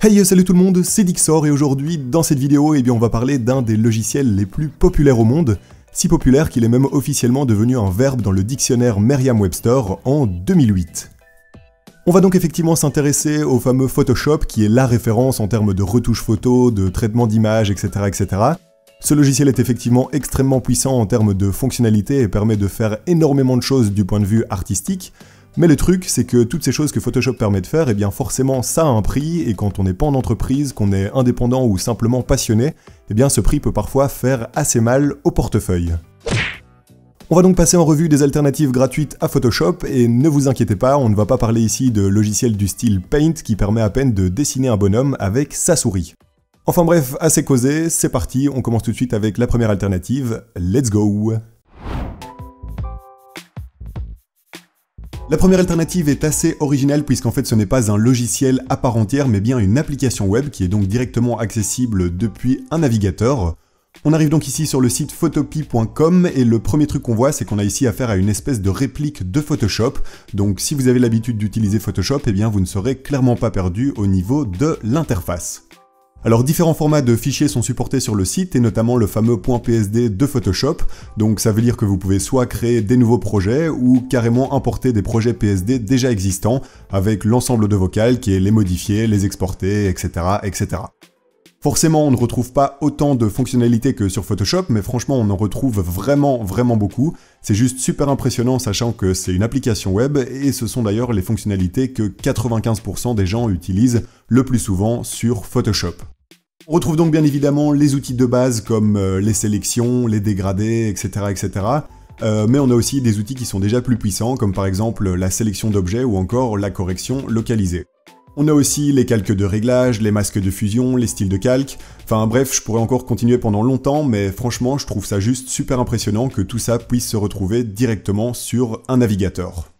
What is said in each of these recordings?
Hey, salut tout le monde, c'est Dixor et aujourd'hui, dans cette vidéo, on va parler d'un des logiciels les plus populaires au monde, si populaire qu'il est même officiellement devenu un verbe dans le dictionnaire Merriam-Webster en 2008. On va donc effectivement s'intéresser au fameux Photoshop qui est la référence en termes de retouche photo, de traitement d'images, etc., etc. Ce logiciel est effectivement extrêmement puissant en termes de fonctionnalité et permet de faire énormément de choses du point de vue artistique. Mais le truc, c'est que toutes ces choses que Photoshop permet de faire, forcément ça a un prix, et quand on n'est pas en entreprise, qu'on est indépendant ou simplement passionné, ce prix peut parfois faire assez mal au portefeuille. On va donc passer en revue des alternatives gratuites à Photoshop, et ne vous inquiétez pas, on ne va pas parler ici de logiciels du style Paint qui permet à peine de dessiner un bonhomme avec sa souris. Enfin bref, assez causé, c'est parti, on commence tout de suite avec la première alternative, let's go! La première alternative est assez originale puisqu'en fait ce n'est pas un logiciel à part entière mais bien une application web qui est donc directement accessible depuis un navigateur. On arrive donc ici sur le site photopea.com et le premier truc qu'on voit c'est qu'on a ici affaire à une espèce de réplique de Photoshop. Donc si vous avez l'habitude d'utiliser Photoshop, vous ne serez clairement pas perdu au niveau de l'interface. Alors différents formats de fichiers sont supportés sur le site et notamment le fameux .psd de Photoshop, donc ça veut dire que vous pouvez soit créer des nouveaux projets ou carrément importer des projets PSD déjà existants avec l'ensemble de vos calques et les modifier, les exporter, etc., etc. Forcément on ne retrouve pas autant de fonctionnalités que sur Photoshop, mais franchement on en retrouve vraiment beaucoup. C'est juste super impressionnant sachant que c'est une application web et ce sont d'ailleurs les fonctionnalités que 95% des gens utilisent le plus souvent sur Photoshop. On retrouve donc bien évidemment les outils de base comme les sélections, les dégradés, etc. etc. Mais on a aussi des outils qui sont déjà plus puissants comme par exemple la sélection d'objets ou encore la correction localisée. On a aussi les calques de réglage, les masques de fusion, les styles de calque, enfin bref, je pourrais encore continuer pendant longtemps, mais franchement, je trouve ça juste super impressionnant que tout ça puisse se retrouver directement sur un navigateur.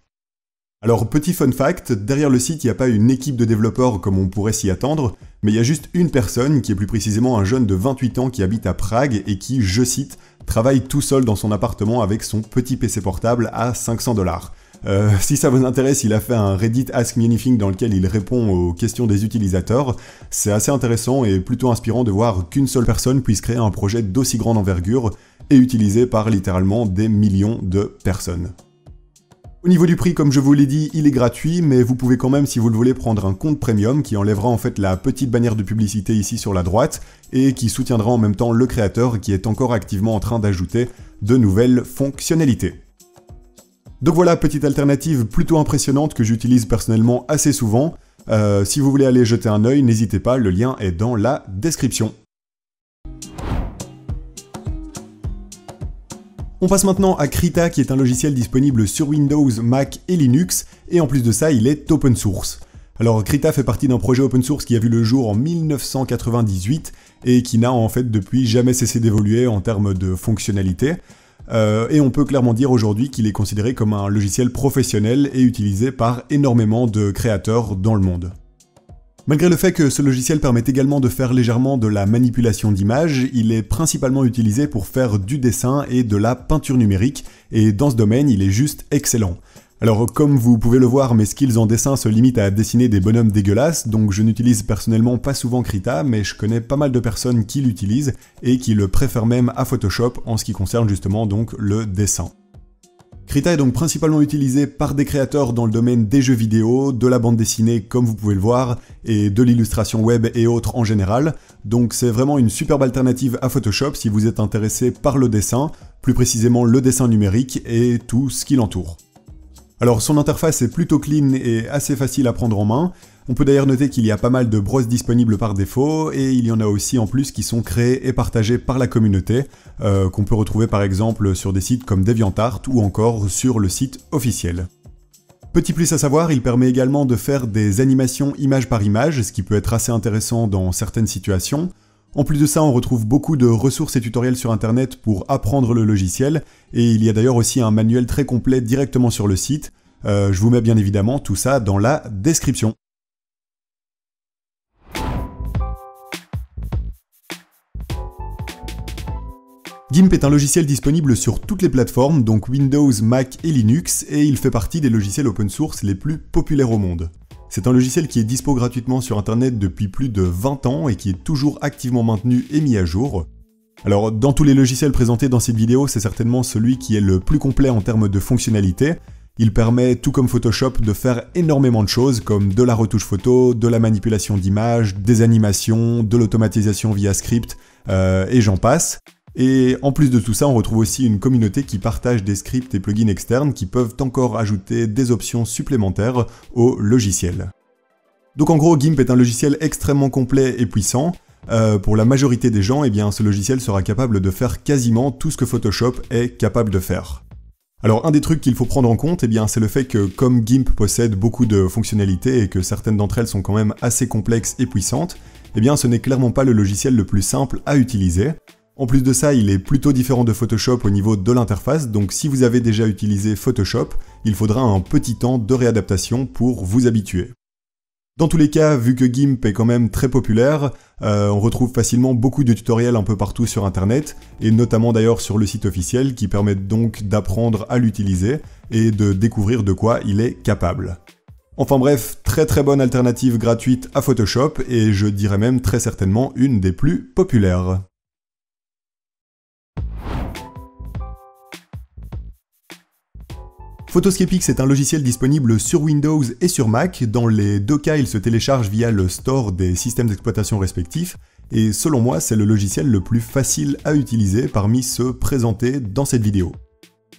Alors, petit fun fact, derrière le site, il n'y a pas une équipe de développeurs comme on pourrait s'y attendre, mais il y a juste une personne, qui est plus précisément un jeune de 28 ans qui habite à Prague et qui, je cite, travaille tout seul dans son appartement avec son petit PC portable à 500 $. Si ça vous intéresse, il a fait un Reddit Ask Me Anything dans lequel il répond aux questions des utilisateurs. C'est assez intéressant et plutôt inspirant de voir qu'une seule personne puisse créer un projet d'aussi grande envergure et utilisé par littéralement des millions de personnes. Au niveau du prix, comme je vous l'ai dit, il est gratuit, mais vous pouvez quand même, si vous le voulez, prendre un compte premium qui enlèvera en fait la petite bannière de publicité ici sur la droite et qui soutiendra en même temps le créateur qui est encore activement en train d'ajouter de nouvelles fonctionnalités. Donc voilà, petite alternative plutôt impressionnante que j'utilise personnellement assez souvent. Si vous voulez aller jeter un œil, n'hésitez pas, le lien est dans la description. On passe maintenant à Krita qui est un logiciel disponible sur Windows, Mac et Linux, et en plus de ça, il est open source. Alors Krita fait partie d'un projet open source qui a vu le jour en 1998 et qui n'a en fait depuis jamais cessé d'évoluer en termes de fonctionnalité. Et on peut clairement dire aujourd'hui qu'il est considéré comme un logiciel professionnel et utilisé par énormément de créateurs dans le monde. Malgré le fait que ce logiciel permet également de faire légèrement de la manipulation d'images, il est principalement utilisé pour faire du dessin et de la peinture numérique, et dans ce domaine il est juste excellent. Alors comme vous pouvez le voir, mes skills en dessin se limitent à dessiner des bonhommes dégueulasses, donc je n'utilise personnellement pas souvent Krita, mais je connais pas mal de personnes qui l'utilisent et qui le préfèrent même à Photoshop en ce qui concerne justement donc le dessin. Krita est donc principalement utilisé par des créateurs dans le domaine des jeux vidéo, de la bande dessinée comme vous pouvez le voir, et de l'illustration web et autres en général, donc c'est vraiment une superbe alternative à Photoshop si vous êtes intéressé par le dessin, plus précisément le dessin numérique et tout ce qui l'entoure. Alors son interface est plutôt clean et assez facile à prendre en main. On peut d'ailleurs noter qu'il y a pas mal de brosses disponibles par défaut et il y en a aussi en plus qui sont créées et partagées par la communauté, qu'on peut retrouver par exemple sur des sites comme DeviantArt ou encore sur le site officiel. Petit plus à savoir, il permet également de faire des animations image par image, ce qui peut être assez intéressant dans certaines situations. En plus de ça, on retrouve beaucoup de ressources et tutoriels sur internet pour apprendre le logiciel, et il y a d'ailleurs aussi un manuel très complet directement sur le site. Je vous mets bien évidemment tout ça dans la description. GIMP est un logiciel disponible sur toutes les plateformes, donc Windows, Mac et Linux, et il fait partie des logiciels open source les plus populaires au monde. C'est un logiciel qui est dispo gratuitement sur internet depuis plus de 20 ans et qui est toujours activement maintenu et mis à jour. Alors dans tous les logiciels présentés dans cette vidéo, c'est certainement celui qui est le plus complet en termes de fonctionnalité. Il permet, tout comme Photoshop, de faire énormément de choses comme de la retouche photo, de la manipulation d'images, des animations, de l'automatisation via script, et j'en passe. Et en plus de tout ça, on retrouve aussi une communauté qui partage des scripts et plugins externes qui peuvent encore ajouter des options supplémentaires au logiciel. Donc en gros, GIMP est un logiciel extrêmement complet et puissant. Pour la majorité des gens, eh bien, ce logiciel sera capable de faire quasiment tout ce que Photoshop est capable de faire. Alors un des trucs qu'il faut prendre en compte, eh bien, c'est le fait que comme GIMP possède beaucoup de fonctionnalités et que certaines d'entre elles sont quand même assez complexes et puissantes, eh bien, ce n'est clairement pas le logiciel le plus simple à utiliser. En plus de ça, il est plutôt différent de Photoshop au niveau de l'interface, donc si vous avez déjà utilisé Photoshop, il faudra un petit temps de réadaptation pour vous habituer. Dans tous les cas, vu que GIMP est quand même très populaire, on retrouve facilement beaucoup de tutoriels un peu partout sur internet, et notamment d'ailleurs sur le site officiel, qui permettent donc d'apprendre à l'utiliser et de découvrir de quoi il est capable. Enfin bref, très bonne alternative gratuite à Photoshop, et je dirais même très certainement une des plus populaires. Photoscapix est un logiciel disponible sur Windows et sur Mac. Dans les deux cas, il se télécharge via le store des systèmes d'exploitation respectifs, et selon moi, c'est le logiciel le plus facile à utiliser parmi ceux présentés dans cette vidéo.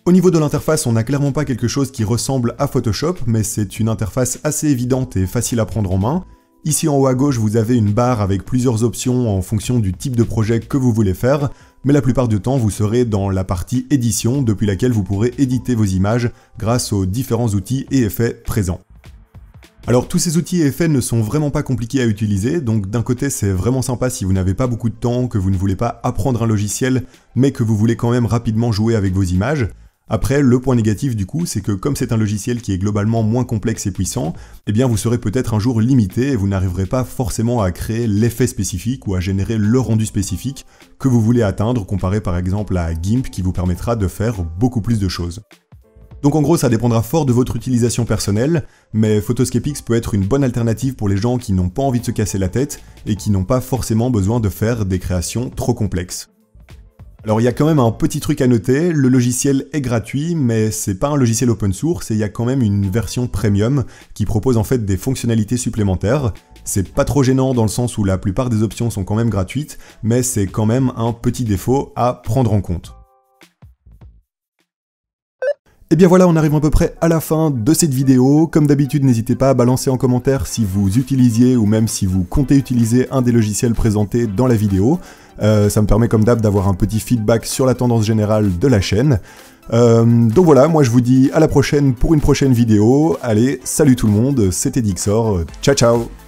Au niveau de l'interface, on n'a clairement pas quelque chose qui ressemble à Photoshop, mais c'est une interface assez évidente et facile à prendre en main. Ici en haut à gauche, vous avez une barre avec plusieurs options en fonction du type de projet que vous voulez faire, mais la plupart du temps, vous serez dans la partie édition, depuis laquelle vous pourrez éditer vos images grâce aux différents outils et effets présents. Alors tous ces outils et effets ne sont vraiment pas compliqués à utiliser, donc d'un côté c'est vraiment sympa si vous n'avez pas beaucoup de temps, que vous ne voulez pas apprendre un logiciel, mais que vous voulez quand même rapidement jouer avec vos images. Après, le point négatif du coup, c'est que comme c'est un logiciel qui est globalement moins complexe et puissant, eh bien vous serez peut-être un jour limité et vous n'arriverez pas forcément à créer l'effet spécifique ou à générer le rendu spécifique que vous voulez atteindre, comparé par exemple à GIMP qui vous permettra de faire beaucoup plus de choses. Donc en gros, ça dépendra fort de votre utilisation personnelle, mais Photoscapix peut être une bonne alternative pour les gens qui n'ont pas envie de se casser la tête et qui n'ont pas forcément besoin de faire des créations trop complexes. Alors il y a quand même un petit truc à noter, le logiciel est gratuit, mais c'est pas un logiciel open source et il y a quand même une version premium qui propose en fait des fonctionnalités supplémentaires. C'est pas trop gênant dans le sens où la plupart des options sont quand même gratuites, mais c'est quand même un petit défaut à prendre en compte. Et bien voilà, on arrive à peu près à la fin de cette vidéo. Comme d'habitude, n'hésitez pas à balancer en commentaire si vous utilisiez ou même si vous comptez utiliser un des logiciels présentés dans la vidéo. Ça me permet comme d'hab d'avoir un petit feedback sur la tendance générale de la chaîne. Donc voilà, moi je vous dis à la prochaine pour une prochaine vidéo. Allez, salut tout le monde, c'était Dixor, ciao ciao.